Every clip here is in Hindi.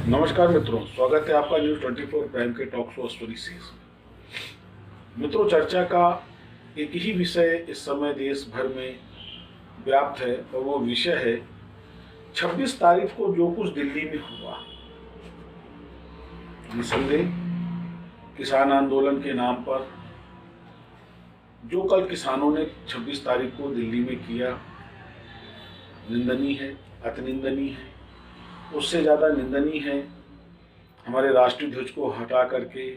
नमस्कार मित्रों, स्वागत है आपका न्यूज 24 प्राइम के टॉक शो अश्वनी सीज में। मित्रों, चर्चा का एक ही विषय इस समय देश भर में व्याप्त है और वो विषय है 26 तारीख को जो कुछ दिल्ली में हुआ। निसंदेह किसान आंदोलन के नाम पर जो कल किसानों ने 26 तारीख को दिल्ली में किया, निंदनीय है, अति निंदनीय है। उससे ज़्यादा निंदनीय है हमारे राष्ट्रीय ध्वज को हटा करके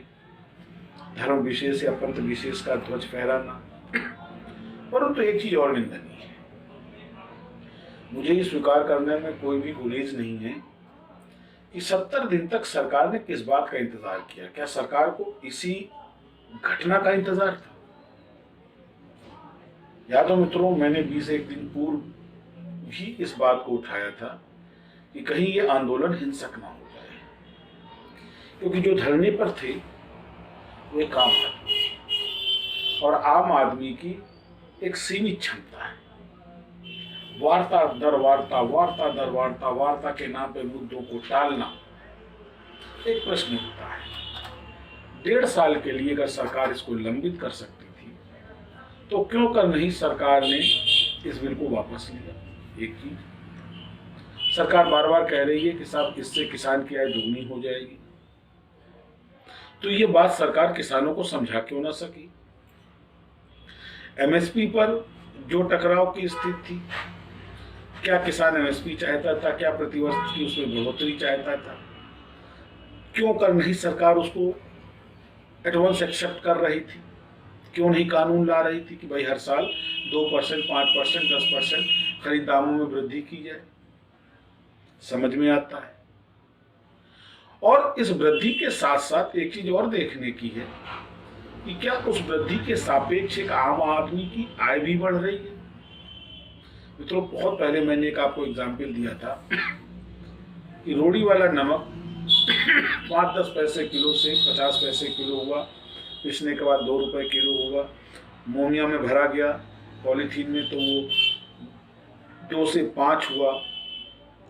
धर्म विशेष या पंथ विशेष का ध्वज फहराना। परंतु एक चीज और निंदनीय है, मुझे ये स्वीकार करने में कोई भी गुरेज नहीं है कि 70 दिन तक सरकार ने किस बात का इंतजार किया। क्या सरकार को इसी घटना का इंतजार था? या तो मित्रों, मैंने 21 दिन पूर्व भी इस बात को उठाया था कि कहीं ये आंदोलन हिंसक ना हो जाए, क्योंकि जो धरने पर थे वो एक काम था और आम आदमी की एक सीमित क्षमता है। वार्ता दर वार्ता, वार्ता दर वार्ता, वार्ता के नाम पे मुद्दों को टालना एक प्रश्न उठता है। 1.5 साल के लिए अगर सरकार इसको लंबित कर सकती थी तो क्यों कर नहीं सरकार ने इस बिल को वापस लिया। एक चीज, सरकार बार बार कह रही है कि साहब इससे किसान की आय दुगनी हो जाएगी, तो ये बात सरकार किसानों को समझा क्यों ना सकी। एमएसपी पर जो टकराव की स्थिति थी, क्या किसान एमएसपी चाहता था, क्या प्रतिवर्ष की उसमें बढ़ोतरी चाहता था, क्यों कर नहीं सरकार उसको एडवांस एक्सेप्ट कर रही थी, क्यों नहीं कानून ला रही थी कि भाई हर साल 2%, 5%, 10% खरीद दामों में वृद्धि की जाए। समझ में आता है। और इस वृद्धि के साथ साथ एक चीज और देखने की है कि क्या उस वृद्धि के सापेक्ष एक आम आदमी की आय भी बढ़ रही है। मित्रों, बहुत पहले मैंने एक आपको एग्जाम्पल दिया था कि रोड़ी वाला नमक 5-10 पैसे किलो से 50 पैसे किलो हुआ, पिसने के बाद 2 रुपए किलो हुआ। मोनिया में भरा गया पॉलीथीन में तो वो 2 से 5 हुआ,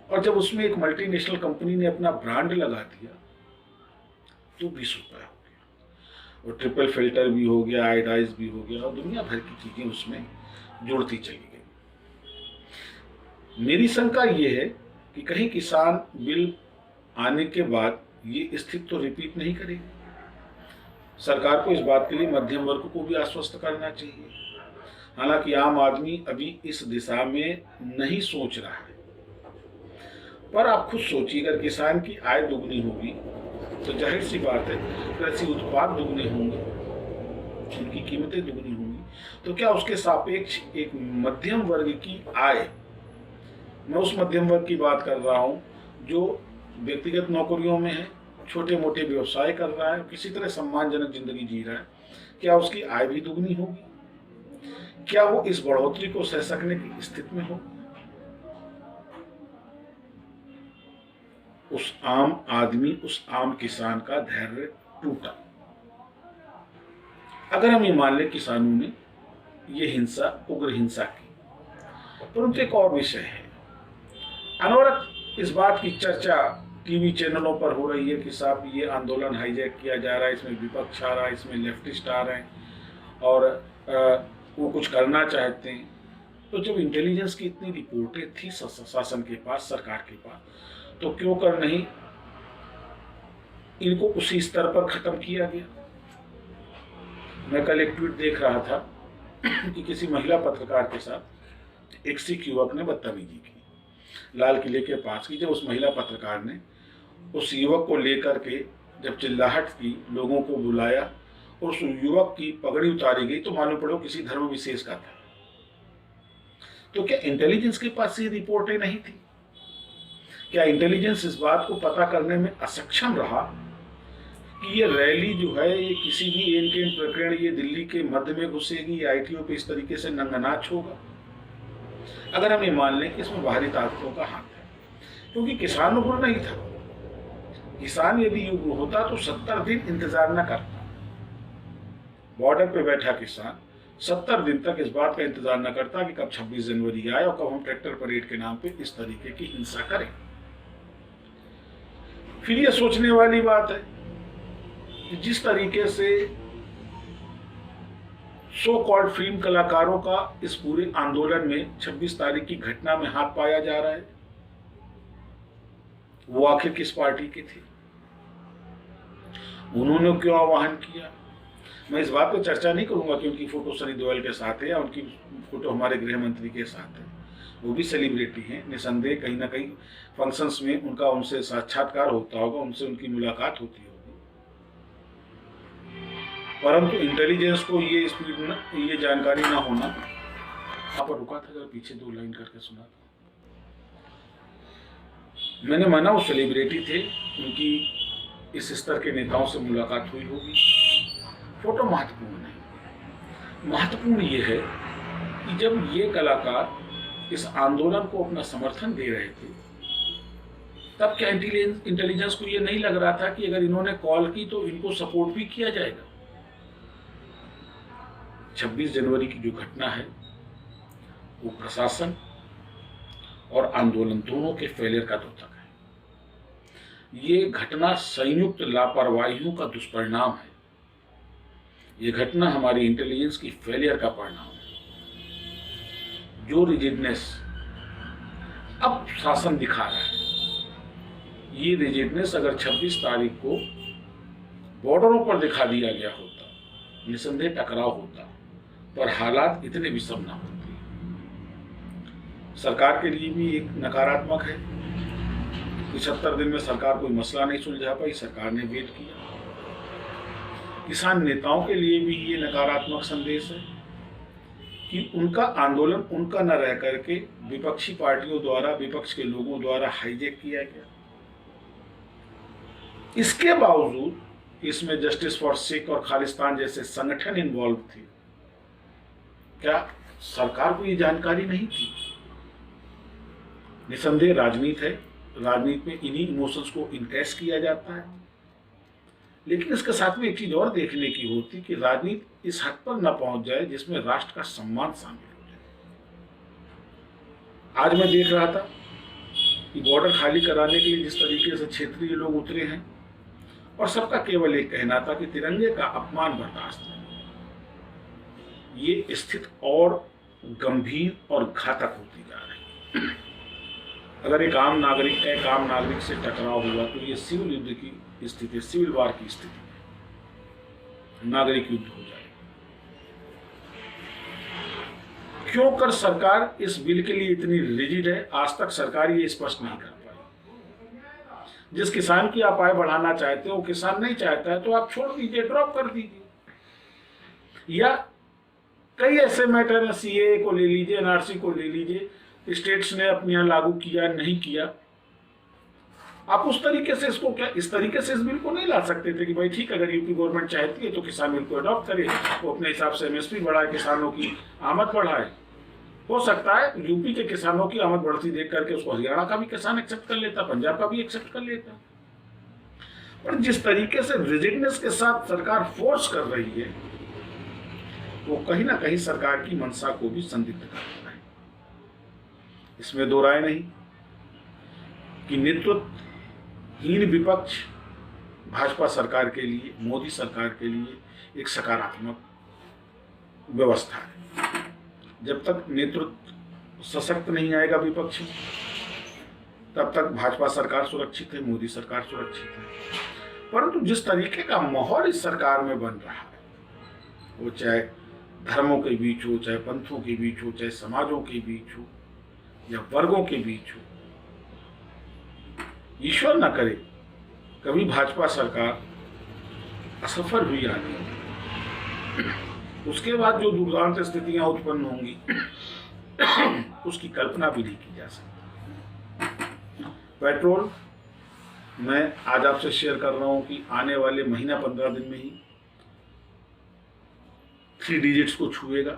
और जब उसमें एक मल्टीनेशनल कंपनी ने अपना ब्रांड लगा दिया तो 20 रुपए हो गया, और ट्रिपल फिल्टर भी हो गया, आयोडाइज भी हो गया, और दुनिया भर की चीजें उसमें जुड़ती चली गई। मेरी शंका ये है कि कहीं किसान बिल आने के बाद ये स्थिति तो रिपीट नहीं करेगी। सरकार को इस बात के लिए मध्यम वर्ग को भी आश्वस्त करना चाहिए। हालांकि आम आदमी अभी इस दिशा में नहीं सोच रहा है, पर आप खुद सोचिए, अगर किसान की आय दुगनी होगी तो जाहिर सी बात है कृषि उत्पाद दुगने होंगे, उनकी कीमतें दुगनी होंगी। तो क्या उसके सापेक्ष एक मध्यम वर्ग की आय, मैं उस मध्यम वर्ग की बात कर रहा हूं जो व्यक्तिगत नौकरियों में है, छोटे मोटे व्यवसाय कर रहा है, किसी तरह सम्मानजनक जिंदगी जी रहा है, क्या उसकी आय भी दुगनी होगी? क्या वो इस बढ़ोतरी को सह सकने की स्थिति में हो? उस आम आदमी, उस आम किसान का धैर्य टूटा। अगर हम ये मान लें किसानों ने ये हिंसा, उग्र हिंसा की, परंतु एक और विषय है। अनवरत इस बात की चर्चा टीवी चैनलों पर हो रही है कि साहब ये आंदोलन हाईजैक किया जा रहा है, इसमें विपक्ष आ रहा है, इसमें लेफ्टिस्ट आ रहे हैं और वो कुछ करना चाहते हैं। तो जब इंटेलिजेंस की इतनी रिपोर्टें थी शासन के पास, सरकार के पास, तो क्यों कर नहीं इनको उसी स्तर पर खत्म किया गया। मैं कल एक ट्वीट देख रहा था कि किसी महिला पत्रकार के साथ एक सिख युवक ने बदतमीजी की लाल किले के पास की। जब उस महिला पत्रकार ने उस युवक को लेकर के जब चिल्लाहट की, लोगों को बुलाया और उस युवक की पगड़ी उतारी गई, तो मालूम पड़ो किसी धर्म विशेष का था। तो क्या इंटेलिजेंस के पास ये रिपोर्टें नहीं थी? क्या इंटेलिजेंस इस बात को पता करने में असक्षम रहा कि ये रैली जो है ये किसी भी एन के प्रकरण ये दिल्ली के मध्य में घुसेगी, आईटीओ पे इस तरीके से नंगनाच होगा? अगर हम ये मान लें कि इसमें बाहरी ताकतों का हाथ है, क्योंकि किसान उग्र नहीं था। किसान यदि उग्र होता तो 70 दिन इंतजार न करता। बॉर्डर पे बैठा किसान 70 दिन तक इस बात का इंतजार न करता कि कब 26 जनवरी आए और कब हम ट्रैक्टर परेड के नाम पे इस तरीके की हिंसा करें। फिर ये सोचने वाली बात है कि जिस तरीके से सो कॉल्ड फिल्म कलाकारों का इस पूरे आंदोलन में 26 तारीख की घटना में हाथ पाया जा रहा है, वो आखिर किस पार्टी के थे, उन्होंने क्यों आह्वान किया। मैं इस बात पर चर्चा नहीं करूंगा कि उनकी फोटो सनी देओल के साथ है या उनकी फोटो हमारे गृह मंत्री के साथ है, वो भी सेलिब्रिटी हैं, निसंदेह कहीं ना कहीं फंक्शंस में उनका उनसे साक्षात्कार होता होगा, उनसे उनकी मुलाकात होती होगी, परंतु इंटेलिजेंस को ये स्पीड ये जानकारी ना होना। यहाँ पर रुका था, जरा पीछे 2 लाइन करके सुना था। मैंने माना वो सेलिब्रिटी थे, उनकी इस स्तर के नेताओं से मुलाकात हुई होगी, फोटो महत्वपूर्ण नहीं। महत्वपूर्ण ये है कि जब ये कलाकार इस आंदोलन को अपना समर्थन दे रहे थे, तब क्या इंटेलिजेंस को ये नहीं लग रहा था कि अगर इन्होंने कॉल की तो इनको सपोर्ट भी किया जाएगा। 26 जनवरी की जो घटना है वो प्रशासन और आंदोलन दोनों के फेलियर का द्योतक है। ये घटना संयुक्त लापरवाहियों का दुष्परिणाम है। ये घटना हमारी इंटेलिजेंस की फेलियर का परिणाम है। जो रिजिडनेस अब शासन दिखा रहा है, ये रिजिडनेस अगर 26 तारीख को बॉर्डरों पर दिखा दिया गया होता, निसंदेह टकराव होता, पर हालात इतने विषम ना होते। सरकार के लिए भी एक नकारात्मक है। 75 दिन में सरकार कोई मसला नहीं सुलझा पाई, सरकार ने वेट किया। किसान नेताओं के लिए भी ये नकारात्मक संदेश है कि उनका आंदोलन उनका न रह करके विपक्षी पार्टियों द्वारा, विपक्ष के लोगों द्वारा हाईजैक किया गया। इसके बावजूद इसमें जस्टिस फॉर सिख और खालिस्तान जैसे संगठन इन्वॉल्व थे। क्या सरकार को ये जानकारी नहीं थी? निसंदेह राजनीति है, राजनीति में इन्हीं इमोशंस को इनकैश किया जाता है, लेकिन इसके साथ में एक चीज और देखने की होती कि राजनीति इस हद पर न पहुंच जाए जिसमें राष्ट्र का सम्मान शामिल हो जाए। आज मैं देख रहा था कि बॉर्डर खाली कराने के लिए जिस तरीके से क्षेत्रीय लोग उतरे हैं, और सबका केवल एक कहना था कि तिरंगे का अपमान बर्दाश्त नहीं। ये स्थिति और गंभीर और घातक होती जा रही है। अगर एक आम नागरिक से टकराव हुआ तो ये सिविल युद्ध की स्थिति, सिविल वार की स्थिति है, नागरिक युद्ध हो जाएगा। क्यों कर सरकार इस बिल के लिए इतनी रिजिड है, आज तक सरकार ये स्पष्ट नहीं कर पाई। जिस किसान की आप आय बढ़ाना चाहते हो, वो किसान नहीं चाहता है तो आप छोड़ दीजिए, ड्रॉप कर दीजिए। या कई ऐसे मैटर है, सीए को ले लीजिए, एनआरसी को ले लीजिए, स्टेट्स ने अपने यहाँ लागू किया नहीं किया, आप उस तरीके से इसको क्या इस तरीके से इस बिल को नहीं ला सकते थे कि भाई ठीक, अगर यूपी गवर्नमेंट चाहती है तो किसान बिल को अडॉप्ट करे, वो अपने हिसाब से एमएसपी बढ़ाए, किसानों की आमद बढ़ाए। हो सकता है यूपी के किसानों की आमद बढ़ती देख करके उसको हरियाणा का भी किसान एक्सेप्ट कर लेता, पंजाब का भी एक्सेप्ट कर लेता। पर जिस तरीके से रिजिडनेस के साथ सरकार फोर्स कर रही है, वो कहीं ना कहीं सरकार की मंशा को भी संदिग्ध कर रहा है। इसमें दो राय नहीं कि नेतृत्वहीन विपक्ष भाजपा सरकार के लिए, मोदी सरकार के लिए एक सकारात्मक व्यवस्था है। जब तक नेतृत्व सशक्त नहीं आएगा विपक्ष में, तब तक भाजपा सरकार सुरक्षित है, मोदी सरकार सुरक्षित है। परंतु जिस तरीके का माहौल इस सरकार में बन रहा है, वो चाहे धर्मों के बीच हो, चाहे पंथों के बीच हो, चाहे समाजों के बीच हो या वर्गों के बीच हो, ईश्वर न करे कभी भाजपा सरकार असफल हुई आती, उसके बाद जो दुर्दांत स्थितियां उत्पन्न होंगी उसकी कल्पना भी नहीं की जा सकती। पेट्रोल मैं आज आपसे शेयर कर रहा हूं कि आने वाले महीना 15 दिन में ही 3 डिजिट्स को छुएगा,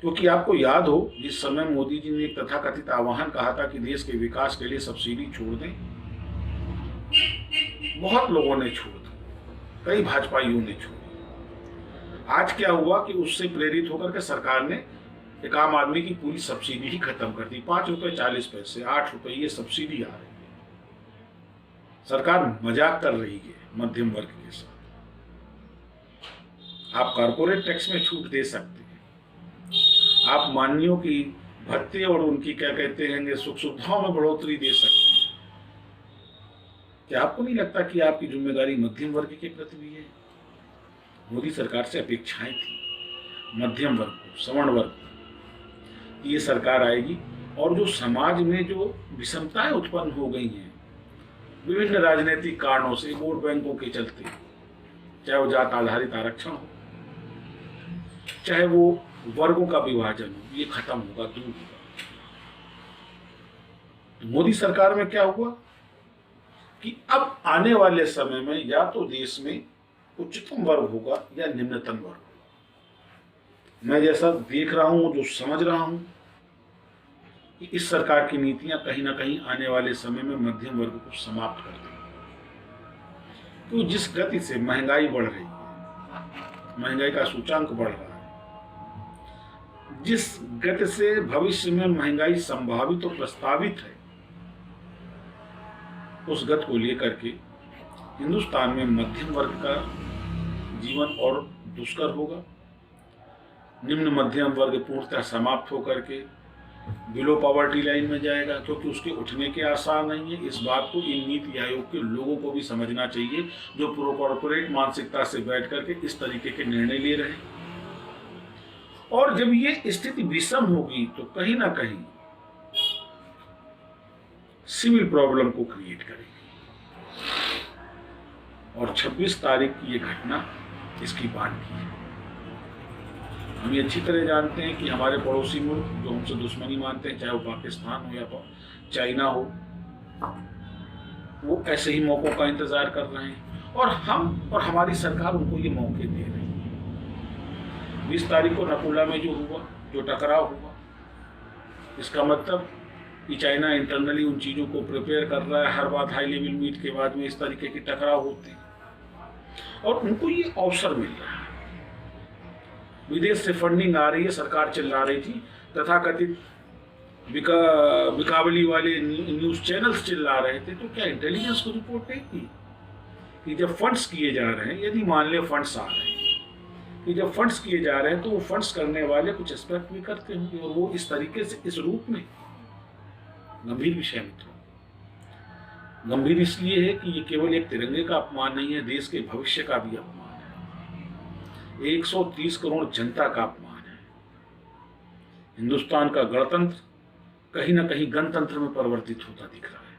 क्योंकि आपको याद हो जिस समय मोदी जी ने एक तथाकथित आह्वान कहा था कि देश के विकास के लिए सब्सिडी छोड़ दें, बहुत लोगों ने छोड़ दी, कई भाजपाइयों ने छोड़ दी। आज क्या हुआ कि उससे प्रेरित होकर के सरकार ने एक आम आदमी की पूरी सब्सिडी ही खत्म कर दी। 5 रुपए 40 पैसे, 8 रुपए ये सब्सिडी आ रही है। सरकार मजाक कर रही है मध्यम वर्ग के साथ। आप कारपोरेट टैक्स में छूट दे सकते हैं, आप माननीयों की भत्ते और उनकी क्या कहते हैं सुख सुविधाओं में बढ़ोतरी दे सकते हैं। क्या आपको नहीं लगता कि आपकी जिम्मेदारी मध्यम वर्ग के प्रति भी है? मोदी सरकार से अपेक्षाएं थी मध्यम वर्ग को, सवर्ण वर्ग को, ये सरकार आएगी और जो समाज में जो विषमताएं उत्पन्न हो गई हैं विभिन्न राजनीतिक कारणों से, वोट बैंकों के चलते, चाहे वो जात आधारित आरक्षण हो, चाहे वो वर्गों का विभाजन हो, ये खत्म होगा, दूर होगा। तो मोदी सरकार में क्या हुआ कि अब आने वाले समय में या तो देश में उच्चतम वर्ग होगा या निम्नतम वर्ग होगा। मैं जैसा देख रहा हूं, जो समझ रहा हूं कि इस सरकार की नीतियां कहीं ना कहीं आने वाले समय में मध्यम वर्ग को समाप्त कर देंगी। तो जिस गति से महंगाई बढ़ रही है, महंगाई का सूचांक बढ़ रहा है, जिस गति से भविष्य में महंगाई संभावित और प्रस्तावित है, उस गति को लेकर के हिंदुस्तान में मध्यम वर्ग का जीवन और दुष्कर होगा। निम्न मध्यम वर्ग पूर्णतः समाप्त होकर के बिलो पॉवर्टी लाइन में जाएगा, क्योंकि उसके उठने के आसार नहीं है। इस बात को इन नीति आयोग के लोगों को भी समझना चाहिए, जो प्रो कॉर्पोरेट मानसिकता से बैठ करके इस तरीके के निर्णय ले रहे हैं। और जब ये स्थिति विषम होगी तो कहीं ना कहीं सिविल प्रॉब्लम को क्रिएट करेगी। और 26 तारीख की ये घटना इसकी बात की है। हम ये अच्छी तरह जानते हैं कि हमारे पड़ोसी मुल्क जो हमसे दुश्मनी मानते हैं, चाहे वो पाकिस्तान हो या चाइना हो, वो ऐसे ही मौकों का इंतजार कर रहे हैं और हम और हमारी सरकार उनको ये मौके दे रही है। 20 तारीख को नकुला में जो हुआ, जो टकराव हुआ, इसका मतलब कि चाइना इंटरनली उन चीज़ों को प्रिपेयर कर रहा है। हर बात हाई लेवल मीट के बाद में इस तरीके के टकराव होते हैं और उनको ये अवसर मिल रहा है। विदेश से फंडिंग आ रही है, सरकार चिल्ला रही थी, तथाकथित बिकाबली वाले न्यूज़ चैनल्स चिल्ला रहे थे। तो क्या इंटेलिजेंस को रिपोर्ट नहीं की कि जब फंड्स किए जा रहे हैं, यदि मान ले फंड्स आ रहे हैं, कि जब फंड्स किए जा रहे हैं तो वो फंड्स करने वाले कुछ एक्सपेक्ट भी करते होंगे, और वो इस तरीके से, इस रूप में। गंभीर विषय मित्रों, गंभीर इसलिए है कि ये केवल एक तिरंगे का अपमान नहीं है, देश के भविष्य का भी अपमान है, 130 करोड़ जनता का अपमान है। हिंदुस्तान का गणतंत्र कहीं ना कहीं गणतंत्र में परिवर्तित होता दिख रहा है,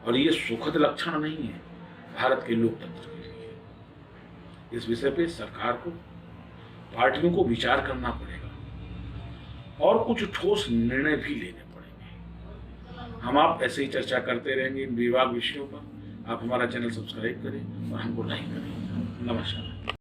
और ये सुखद लक्षण नहीं है भारत के लोकतंत्र के लिए। इस विषय पे सरकार को, पार्टियों को विचार करना पड़ेगा और कुछ ठोस निर्णय भी लेने पड़ेंगे। हम आप ऐसे ही चर्चा करते रहेंगे इन विभाग विषयों पर। आप हमारा चैनल सब्सक्राइब करें और हमको लाइक करें। नमस्कार।